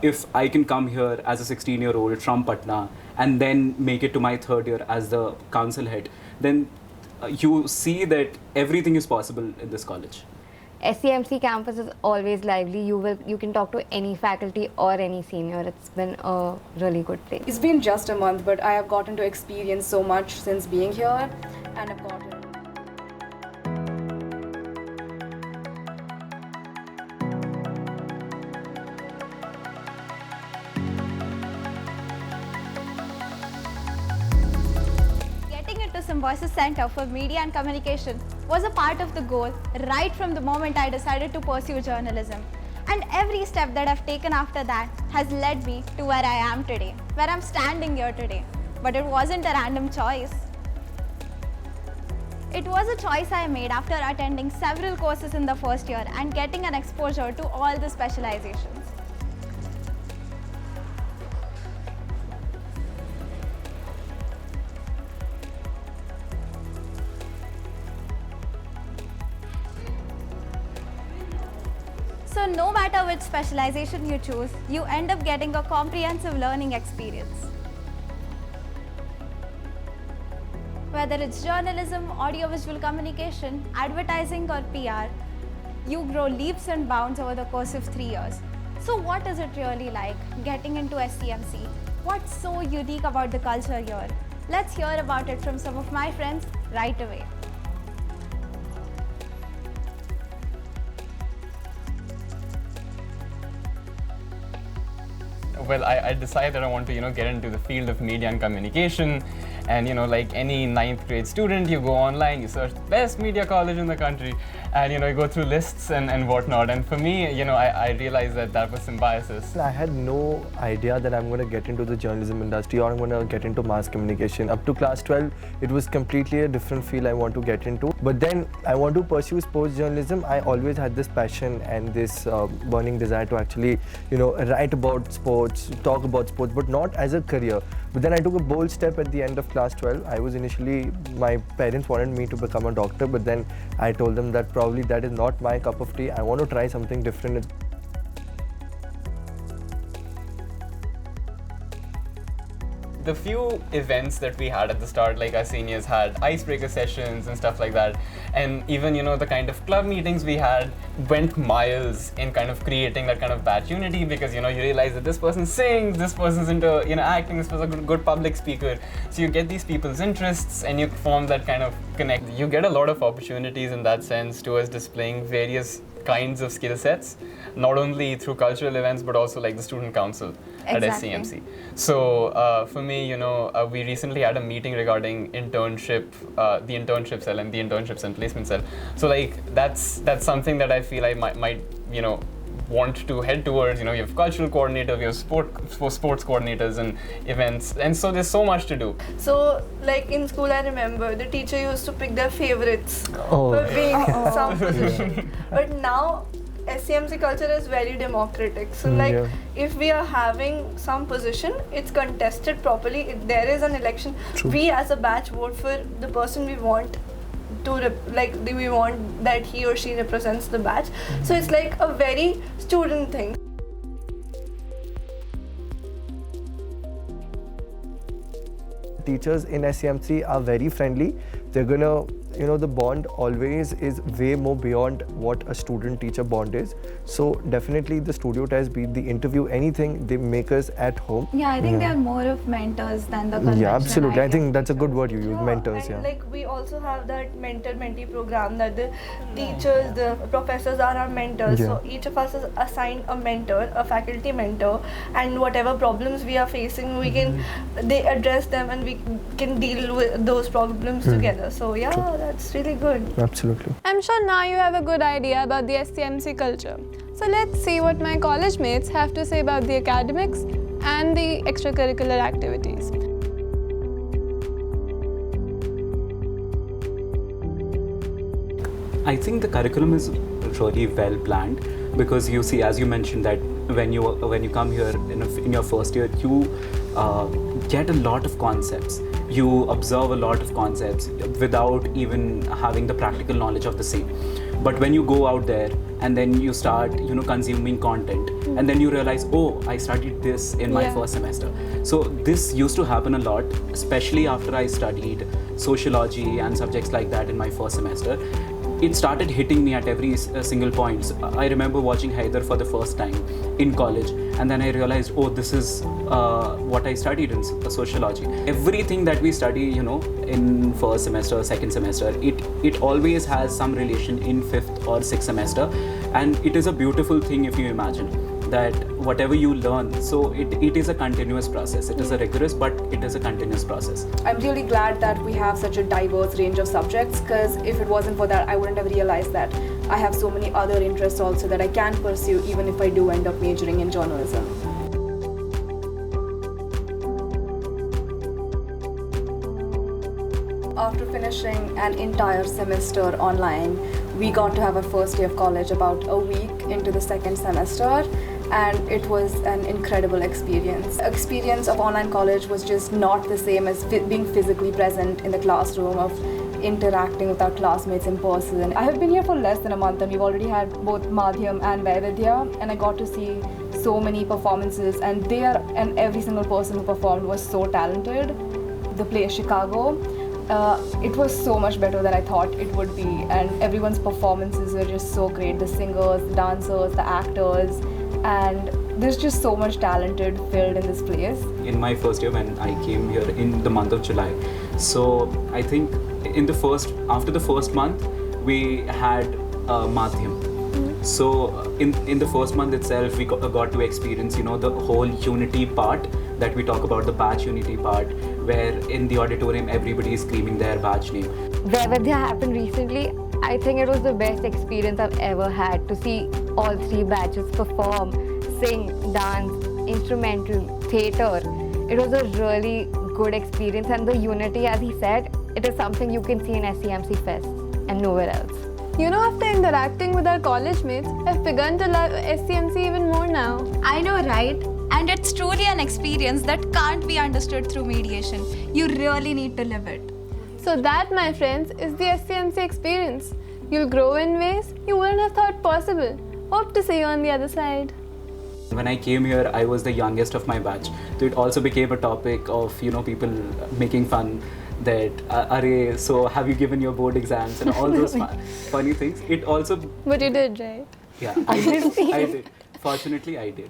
if I can come here as a 16-year-old from Patna and then make it to my third year as the council head, then you see that everything is possible in this college. SCMC campus is always lively. You can talk to any faculty or any senior. It's been a really good place. It's been just a month, but I have gotten to experience so much since being here, and I've gotten. Getting into Symbiosis Centre for Media and Communication was a part of the goal right from the moment I decided to pursue journalism. And every step that I've taken after that has led me to where I am today, where I'm standing here today. But it wasn't a random choice. It was a choice I made after attending several courses in the first year and getting an exposure to all the specializations. So no matter which specialization you choose, you end up getting a comprehensive learning experience. Whether it's journalism, audiovisual communication, advertising or PR, you grow leaps and bounds over the course of 3 years. So what is it really like getting into SCMC? What's so unique about the culture here? Let's hear about it from some of my friends right away. Well, I decided I want to, get into the field of media and communication. And, like any 9th grade student, you go online, you search the best media college in the country, and, you go through lists and whatnot. And for me, I realized that was Symbiosis. I had no idea that I'm going to get into the journalism industry or I'm going to get into mass communication. Up to class 12, it was completely a different field I want to get into. But then I want to pursue sports journalism. I always had this passion and this burning desire to actually, write about sports, talk about sports, but not as a career. But then I took a bold step at the end of class 12. I was initially, my parents wanted me to become a doctor, but then I told them that probably that is not my cup of tea. I want to try something different. The few events that we had at the start, like our seniors had icebreaker sessions and stuff like that, and even the kind of club meetings we had went miles in kind of creating that kind of batch unity, because you realize that this person sings, this person's into acting, this was a good public speaker, so you get these people's interests and you form that kind of connect. You get a lot of opportunities in that sense towards displaying various kinds of skill sets, not only through cultural events but also like the student council at SCMC. So for me, we recently had a meeting regarding internship, the internship cell and the internships and placement cell. So like that's something that I feel I might want to head towards. You have cultural coordinator, we have sports coordinators and events, and so there's so much to do. So like in school, I remember the teacher used to pick their favorites for being some position. But now SCMC culture is very democratic. So if we are having some position, it's contested properly. If there is an election, we as a batch vote for the person we want to we want that he or she represents the batch. So it's like a very student thing. Teachers in SCMC are very friendly. They're gonna, the bond always is way more beyond what a student-teacher bond is. So definitely the studio test, be the interview, anything, they make us at home. Yeah, I think they are more of mentors than the conventional. Yeah, absolutely. I think that's a good word you use, mentors. And yeah. like we also have that mentor-mentee program that the teachers, the professors are our mentors. So each of us is assigned a mentor, a faculty mentor, and whatever problems we are facing, they address them and we can deal with those problems together. So yeah, that's really good. Absolutely. I'm sure now you have a good idea about the SCMC culture. So let's see what my college mates have to say about the academics and the extracurricular activities. I think the curriculum is really well planned, because you see, as you mentioned, that when you come here in your first year, you get a lot of concepts. You observe a lot of concepts without even having the practical knowledge of the same. But when you go out there and then you start, consuming content, and then you realize, oh, I studied this in my first semester. So this used to happen a lot, especially after I studied sociology and subjects like that in my first semester. It started hitting me at every single point. I remember watching Haider for the first time in college, and then I realized, oh, this is what I studied in sociology. Everything that we study, you know, in first semester, second semester, it always has some relation in fifth or sixth semester, and it is a beautiful thing if you imagine that whatever you learn, so it is a continuous process. It is a rigorous, but it is a continuous process. I'm really glad that we have such a diverse range of subjects, because if it wasn't for that, I wouldn't have realized that I have so many other interests also that I can pursue even if I do end up majoring in journalism. After finishing an entire semester online, we got to have a first day of college about a week into the second semester, and it was an incredible experience. The experience of online college was just not the same as being physically present in the classroom, of interacting with our classmates in person. I have been here for less than a month, and we've already had both Madhyam and Vaividya, and I got to see so many performances, and every single person who performed was so talented. The play Chicago, it was so much better than I thought it would be, and everyone's performances were just so great. The singers, the dancers, the actors, and there's just so much talented filled in this place. In my first year when I came here in the month of July, so I think after the first month we had Madhyam. So in the first month itself we got to experience, you know, the whole unity part that we talk about, the batch unity part, where in the auditorium everybody is screaming their batch name. Vaividya happened recently. I think it was the best experience I've ever had to see all three batches perform, sing, dance, instrumental, theatre. It was a really good experience, and the unity, as he said, it is something you can see in SCMC Fest and nowhere else. You know, after interacting with our college mates, I've begun to love SCMC even more now. I know, right? And it's truly an experience that can't be understood through mediation. You really need to live it. So that, my friends, is the SCMC experience. You'll grow in ways you wouldn't have thought possible. Hope to see you on the other side. When I came here, I was the youngest of my batch. So it also became a topic of, you know, people making fun that, Arey, so have you given your board exams and all those funny things. It also... But you did, right? Yeah, I did. Fortunately, I did.